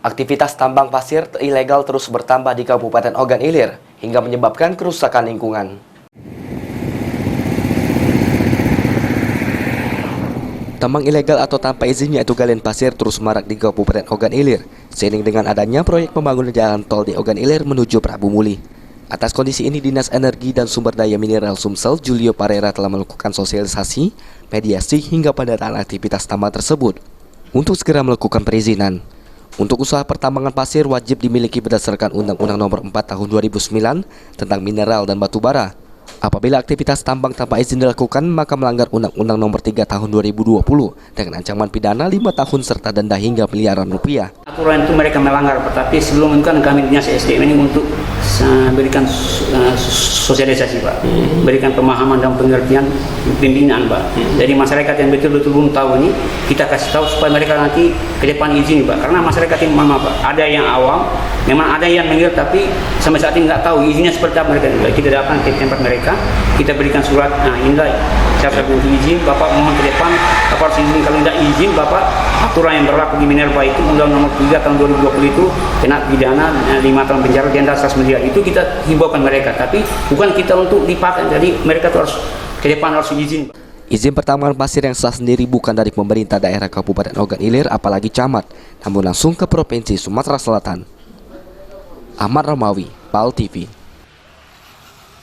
Aktivitas tambang pasir ilegal terus bertambah di Kabupaten Ogan Ilir hingga menyebabkan kerusakan lingkungan. Tambang ilegal atau tanpa izin yaitu galian pasir terus marak di Kabupaten Ogan Ilir, seiring dengan adanya proyek pembangunan jalan tol di Ogan Ilir menuju Prabu Muli. Atas kondisi ini, Dinas Energi dan Sumber Daya Mineral Sumsel, Julio Parera telah melakukan sosialisasi, mediasi hingga pendataan aktivitas tambang tersebut untuk segera melakukan perizinan. Untuk usaha pertambangan pasir wajib dimiliki berdasarkan Undang-Undang Nomor 4 Tahun 2009 tentang mineral dan batu bara. Apabila aktivitas tambang tanpa izin dilakukan, maka melanggar Undang-Undang Nomor 3 Tahun 2020 dengan ancaman pidana 5 tahun serta denda hingga miliaran rupiah. Aturan itu mereka melanggar, tetapi sebelum itu kan kami Dinas SDM ini untuk berikan sosialisasi, Pak, berikan pemahaman dan pengertian pembinaan, Pak. Jadi masyarakat yang betul-betul belum tahu ini kita kasih tahu supaya mereka nanti ke depan izin, Pak. Karena masyarakat ini mama, Pak, ada yang awam, memang ada yang mengira tapi sampai saat ini nggak tahu izinnya seperti apa mereka. Kita datang ke tempat mereka, kita berikan surat, nah inilah syarat untuk izin, Bapak mohon ke depan, Bapak harus izin, kalau tidak izin, Bapak aturan yang berlaku di Minerba itu Undang Nomor 3 Tahun 2020 itu kena pidana 5 tahun penjara denda 100 miliar. Itu kita himbaukan mereka, tapi bukan kita untuk dipakai, jadi mereka harus ke depan harus izin. Izin pertambangan pasir yang sah sendiri bukan dari pemerintah daerah Kabupaten Ogan Ilir apalagi camat, namun langsung ke Provinsi Sumatera Selatan. Ahmad Ramawi, PAL TV.